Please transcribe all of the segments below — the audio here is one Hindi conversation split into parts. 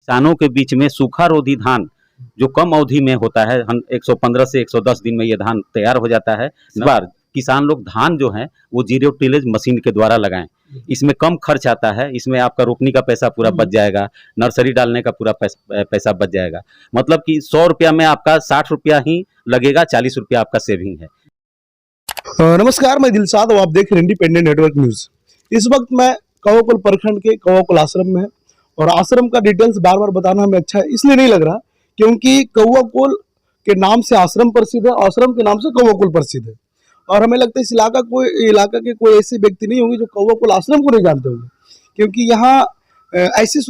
किसानों के बीच में सूखा रोधी धान जो कम अवधि में होता है, 115 से 110 दिन में ये धान तैयार हो जाता है। इस बार किसान लोग धान जो है वो जीरो टिलेज मशीन के द्वारा लगाएं। इसमें कम खर्च आता है, इसमें आपका रोपनी का पैसा पूरा बच जाएगा, नर्सरी डालने का पूरा पैसा बच जाएगा। मतलब कि 100 रुपया में आपका 60 रुपया ही लगेगा, 40 रुपया आपका सेविंग है। नमस्कार, मैं दिलशाद और आप देख रहे हैं इंडिपेंडेंट नेटवर्क न्यूज। इस वक्त मैं कौवाकोल प्रखंड के कौवाकोल आश्रम में है और आश्रम का डिटेल्स बार बार बताना हमें अच्छा इसलिए नहीं लग रहा क्योंकि कौवाकोल के नाम से आश्रम प्रसिद्ध है, आश्रम के नाम से कौवाकोल प्रसिद्ध है। और हमें लगता है इस इलाका के कोई ऐसे व्यक्ति नहीं होंगे जो कौवाकोल आश्रम को नहीं जानते होंगे, क्योंकि यहाँ ऐसी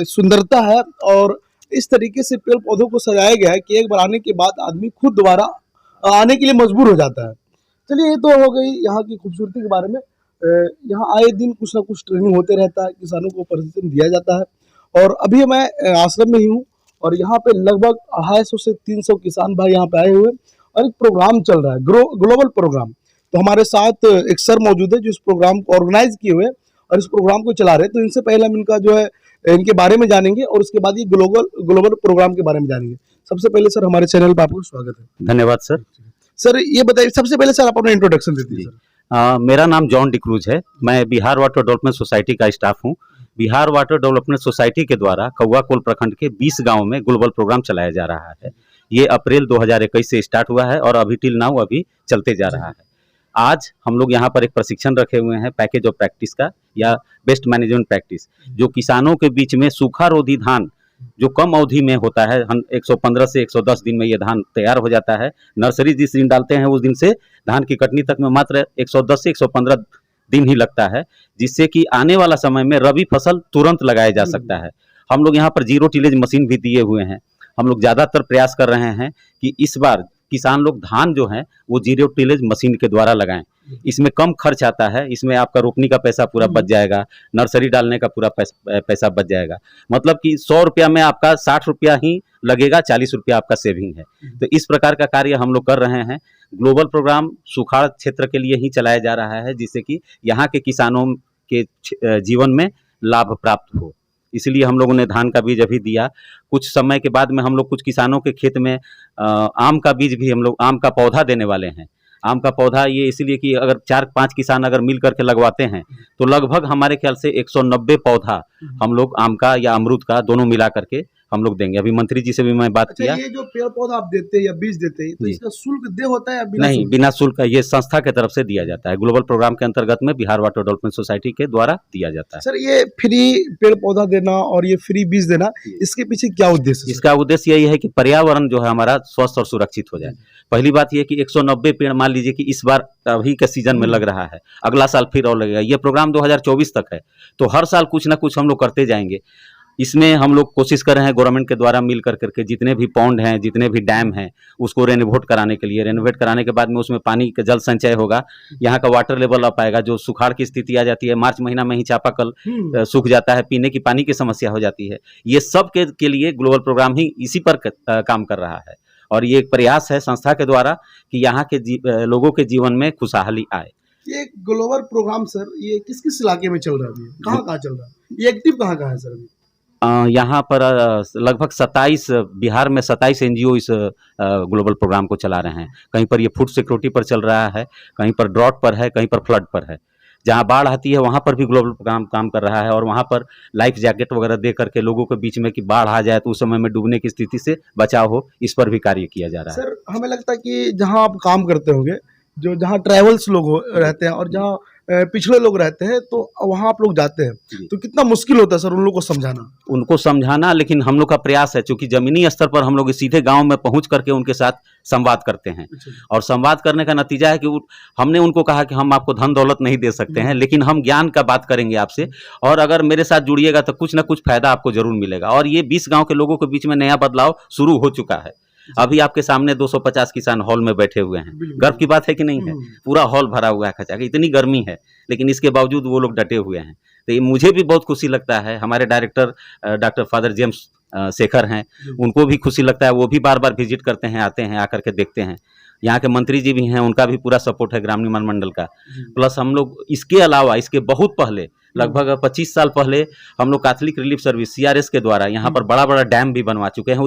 सुंदरता है और इस तरीके से पेड़ पौधों को सजाया गया है कि एक बार आने के बाद आदमी खुद दोबारा आने के लिए मजबूर हो जाता है। चलिए, ये तो हो गई यहाँ की खूबसूरती के बारे में। यहाँ आए दिन कुछ ना कुछ ट्रेनिंग होते रहता है, किसानों को प्रशिक्षण दिया जाता है। और अभी मैं आश्रम में ही हूँ और यहाँ पे लगभग 250 से 300 किसान भाई यहाँ पे आए हुए और एक प्रोग्राम चल रहा है, ग्लोबल प्रोग्राम। तो हमारे साथ एक सर मौजूद है जो इस प्रोग्राम को ऑर्गेनाइज किए हुए और इस प्रोग्राम को चला रहे हैं। तो इनसे पहले हम इनका जो है इनके बारे में जानेंगे और उसके बाद ये ग्लोबल प्रोग्राम के बारे में जानेंगे। सबसे पहले सर हमारे चैनल पर आपको स्वागत है। धन्यवाद सर। सर ये बताइए, सबसे पहले सर आप अपना इंट्रोडक्शन दे दीजिए। मेरा नाम जॉन डिक्रूज है, मैं बिहार वाटर डेवलपमेंट सोसाइटी का स्टाफ हूँ। बिहार वाटर डेवलपमेंट सोसाइटी के द्वारा कौवाकोल प्रखंड के 20 गांव में ग्लोबल प्रोग्राम चलाया जा रहा है। ये अप्रैल 2021 से स्टार्ट हुआ है और अभी टिल नाउ अभी चलते जा रहा है। आज हम लोग यहाँ पर एक प्रशिक्षण रखे हुए हैं पैकेज ऑफ प्रैक्टिस का या बेस्ट मैनेजमेंट प्रैक्टिस, जो किसानों के बीच में सूखा रोधी धान जो कम अवधि में होता है, 115 से 110 दिन में ये धान तैयार हो जाता है। नर्सरी जिस दिन डालते हैं उस दिन से धान की कटनी तक में मात्र 110 से 115 दिन ही लगता है, जिससे कि आने वाला समय में रबी फसल तुरंत लगाया जा सकता है। हम लोग यहाँ पर जीरो टिलेज मशीन भी दिए हुए हैं। हम लोग ज़्यादातर प्रयास कर रहे हैं कि इस बार किसान लोग धान जो है वो जीरो टिलेज मशीन के द्वारा लगाएं। इसमें कम खर्च आता है, इसमें आपका रोपनी का पैसा पूरा बच जाएगा, नर्सरी डालने का पूरा पैसा बच जाएगा। मतलब कि 100 रुपया में आपका 60 रुपया ही लगेगा, 40 रुपया आपका सेविंग है। तो इस प्रकार का कार्य हम लोग कर रहे हैं। ग्लोबल प्रोग्राम सुखाड़ क्षेत्र के लिए ही चलाया जा रहा है, जिससे कि यहाँ के किसानों के जीवन में लाभ प्राप्त हो। इसलिए हम लोगों ने धान का बीज अभी दिया। कुछ समय के बाद में हम लोग कुछ किसानों के खेत में आम का बीज भी, हम लोग आम का पौधा देने वाले हैं। आम का पौधा ये इसलिए कि अगर 4-5 किसान अगर मिल करके लगवाते हैं तो लगभग हमारे ख्याल से 190 पौधा हम लोग आम का या अमरूद का दोनों मिला करके हम लोग देंगे। अभी मंत्री जी से भी मैं बात किया। ये जो पेड़ पौधा आप देते हैं या बीज देते हैं तो इसका शुल्क दे होता है या बिना नहीं, बिना शुल्क, ये संस्था के तरफ से दिया जाता है। ग्लोबल प्रोग्राम के अंतर्गत में बिहार वाटर डेवलपमेंट सोसाइटी के द्वारा दिया जाता है। सर, ये फ्री पेड़ पौधा देना और ये फ्री बीज देना, इसके पीछे क्या उद्देश्य है? इसका उद्देश्य यही है कि पर्यावरण जो है हमारा स्वस्थ और सुरक्षित हो जाए। पहली बात यह कि 190 पेड़ मान लीजिए कि इस बार अभी के सीजन में लग रहा है, अगला साल फिर और लगेगा। ये प्रोग्राम 2024 तक है, तो हर साल कुछ ना कुछ हम लोग करते जाएंगे। इसमें हम लोग कोशिश कर रहे हैं गवर्नमेंट के द्वारा मिल करके जितने भी पॉन्ड हैं, जितने भी डैम हैं, उसको रेनोवेट कराने के लिए, रेनोवेट कराने के बाद में उसमें पानी का जल संचय होगा, यहाँ का वाटर लेवल अप आएगा। जो सुखाड़ की स्थिति आ जाती है, मार्च महीना में ही चापाकल सूख जाता है, पीने की पानी की समस्या हो जाती है। ये सब के लिए ग्लोबल प्रोग्राम ही इसी पर काम कर रहा है और ये एक प्रयास है संस्था के द्वारा कि यहाँ के लोगों के जीवन में खुशहाली आए। ये ग्लोबल प्रोग्राम सर, ये किस किस इलाके में चल रहा है? कहाँ चल रहा है? ये एक्टिव कहाँ है सर अभी? यहाँ पर लगभग 27 बिहार में 27 एनजीओ इस ग्लोबल प्रोग्राम को चला रहे हैं। कहीं पर ये फूड सिक्योरिटी पर चल रहा है, कहीं पर ड्रॉट पर है, कहीं पर फ्लड पर है। जहाँ बाढ़ आती है वहाँ पर भी ग्लोबल प्रोग्राम काम कर रहा है और वहाँ पर लाइफ जैकेट वगैरह दे करके लोगों के बीच में कि बाढ़ आ जाए तो उस समय में डूबने की स्थिति से बचाव हो, इस पर भी कार्य किया जा रहा है। सर, हमें लगता है कि जहाँ आप काम करते होंगे, जहाँ ट्रैवल्स लोग रहते हैं और जहाँ पिछड़े लोग रहते हैं, तो वहाँ आप लोग जाते हैं तो कितना मुश्किल होता है सर उन लोगों को समझाना? लेकिन हम लोग का प्रयास है, चूंकि जमीनी स्तर पर हम लोग सीधे गांव में पहुंच करके उनके साथ संवाद करते हैं और संवाद करने का नतीजा है कि हमने उनको कहा कि हम आपको धन दौलत नहीं दे सकते हैं, लेकिन हम ज्ञान का बात करेंगे आपसे और अगर मेरे साथ जुड़िएगा तो कुछ ना कुछ फायदा आपको जरूर मिलेगा। और ये 20 गाँव के लोगों के बीच में नया बदलाव शुरू हो चुका है। अभी आपके सामने 250 किसान हॉल में बैठे हुए हैं। गर्व की बात है कि नहीं है? पूरा हॉल भरा हुआ है खचा के, इतनी गर्मी है लेकिन इसके बावजूद वो लोग डटे हुए हैं। तो ये मुझे भी बहुत खुशी लगता है। हमारे director doctor father James Shekhar हैं, उनको भी खुशी लगता है, वो भी बार बार विजिट करते हैं, आते हैं, आकर के देखते हैं। यहाँ के मंत्री जी भी हैं, उनका भी पूरा सपोर्ट है ग्राम निर्माण मंडल का। प्लस हम लोग इसके अलावा इसके बहुत पहले लगभग 25 साल पहले हम लोग कैथोलिक रिलीफ सर्विस CRS के द्वारा यहाँ पर बड़ा बड़ा डैम भी बनवा चुके हैं।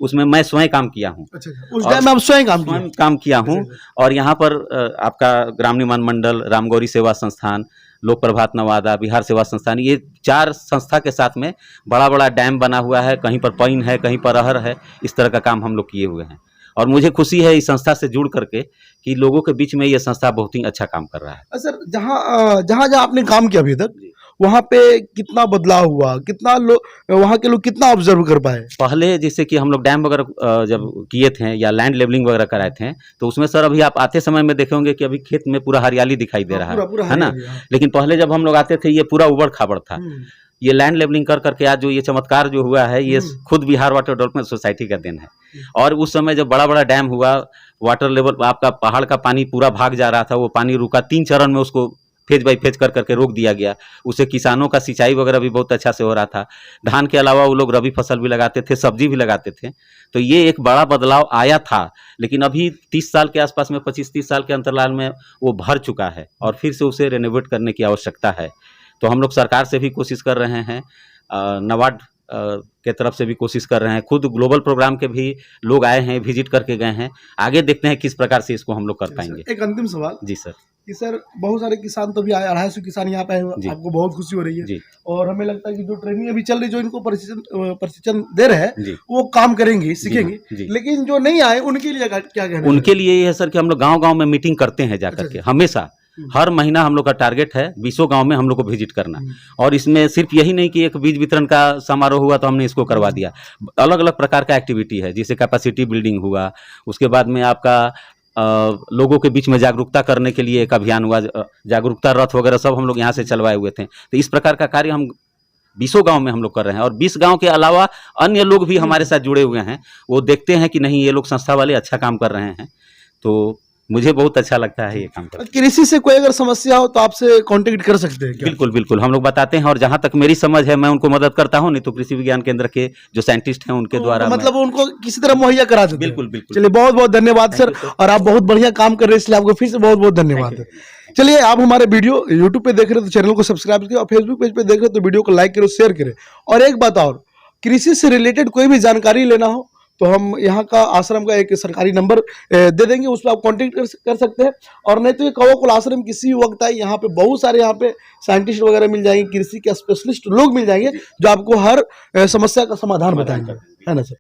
उसमें मैं स्वयं काम किया हूँ। अच्छा, उस टाइम में आप स्वयं काम किया हूँ। और यहाँ पर आपका ग्राम निर्माण मंडल, रामगौरी सेवा संस्थान, लोक प्रभात नवादा, बिहार सेवा संस्थान, ये 4 संस्था के साथ में बड़ा बड़ा डैम बना हुआ है। कहीं पर पैन है, कहीं पर अहर है, इस तरह का काम हम लोग किए हुए हैं। और मुझे खुशी है इस संस्था से जुड़ करके कि लोगों के बीच में ये संस्था बहुत ही अच्छा काम कर रहा है। सर, जहाँ आपने काम किया अभी तक, वहाँ पे कितना बदलाव हुआ, कितना लोग वहाँ के लोग कितना ऑब्जर्व कर पाए? पहले जैसे कि हम लोग डैम वगैरह जब किए थे या लैंड लेवलिंग वगैरह कराए थे, तो उसमें सर अभी आप आते समय में देखे होंगे कि अभी खेत में पूरा हरियाली दिखाई दे रहा है ना। लेकिन पहले जब हम लोग आते थे ये पूरा उबड़ खाबड़ था। ये लैंड लेवलिंग कर करके आज जो ये चमत्कार जो हुआ है, ये खुद बिहार वाटर डेवलपमेंट सोसाइटी का देन है। और उस समय जब बड़ा बड़ा डैम हुआ, वाटर लेवल आपका पहाड़ का पानी पूरा भाग जा रहा था, वो पानी रुका, 3 चरण में उसको फेज बाई फेज कर करके रोक दिया गया। उससे किसानों का सिंचाई वगैरह भी बहुत अच्छा से हो रहा था। धान के अलावा वो लोग रबी फसल भी लगाते थे, सब्जी भी लगाते थे। तो ये एक बड़ा बदलाव आया था। लेकिन अभी 30 साल के आसपास में, 25-30 साल के अंतराल में वो भर चुका है और फिर से उसे रेनोवेट करने की आवश्यकता है। तो हम लोग सरकार से भी कोशिश कर रहे हैं, नबार्ड के तरफ से भी कोशिश कर रहे हैं, खुद ग्लोबल प्रोग्राम के भी लोग आए हैं, विजिट करके गए हैं। आगे देखते हैं किस प्रकार से इसको हम लोग कर पाएंगे। एक अंतिम सवाल जी सर, कि सर बहुत सारे किसान तो भी आए, 250 किसान यहाँ पे आए, आपको बहुत खुशी हो रही है जी। और हमें लगता है कि जो ट्रेनिंग अभी चल रही, जो इनको प्रशिक्षण दे रहे हैं, वो काम करेंगे, सीखेंगे। लेकिन जो नहीं आए उनके लिए क्या कहना है? उनके लिए ये है सर कि हम लोग गाँव-गाँव में मीटिंग करते हैं जाकर के, हमेशा हर महीना हम लोग का टारगेट है 20 गांव में हम लोग को विजिट करना। और इसमें सिर्फ यही नहीं कि एक बीज वितरण का समारोह हुआ तो हमने इसको करवा दिया। अलग अलग प्रकार का एक्टिविटी है, जैसे कैपेसिटी बिल्डिंग हुआ, उसके बाद में आपका लोगों के बीच में जागरूकता करने के लिए एक अभियान हुआ, जागरूकता रथ वगैरह सब हम लोग यहाँ से चलवाए हुए थे। तो इस प्रकार का कार्य हम 20 गांव में हम लोग कर रहे हैं। और 20 गांव के अलावा अन्य लोग भी हमारे साथ जुड़े हुए हैं, वो देखते हैं कि नहीं ये लोग संस्था वाले अच्छा काम कर रहे हैं। तो मुझे बहुत अच्छा लगता है ये काम करके। कृषि से कोई अगर समस्या हो तो आपसे कांटेक्ट कर सकते हैं क्या? बिल्कुल बिल्कुल, हम लोग बताते हैं और जहाँ तक मेरी समझ है मैं उनको मदद करता हूँ, नहीं तो कृषि विज्ञान केंद्र के जो साइंटिस्ट हैं उनके द्वारा मतलब उनको किसी तरह मुहैया करा देते हैं। बिल्कुल बिल्कुल। चलिए, बहुत बहुत धन्यवाद सर, और आप बहुत बढ़िया काम कर रहे हैं, इसलिए आपको फिर से बहुत बहुत धन्यवाद। चलिए, आप हमारे वीडियो यूट्यूब पे देख रहे हो तो चैनल को सब्सक्राइब करें, और फेसबुक पेज पे देख रहे हो तो वीडियो को लाइक करें, शेयर करें। और एक बात और, कृषि से रिलेटेड कोई भी जानकारी लेना हो तो हम यहाँ का आश्रम का एक सरकारी नंबर दे देंगे, उस पर आप कांटेक्ट कर सकते हैं। और नहीं तो ये कौवा कुल आश्रम किसी वक्त आए, यहाँ पे बहुत सारे यहाँ पे साइंटिस्ट वगैरह मिल जाएंगे, कृषि के स्पेशलिस्ट लोग मिल जाएंगे जो आपको हर समस्या का समाधान बताएंगे, है ना सर?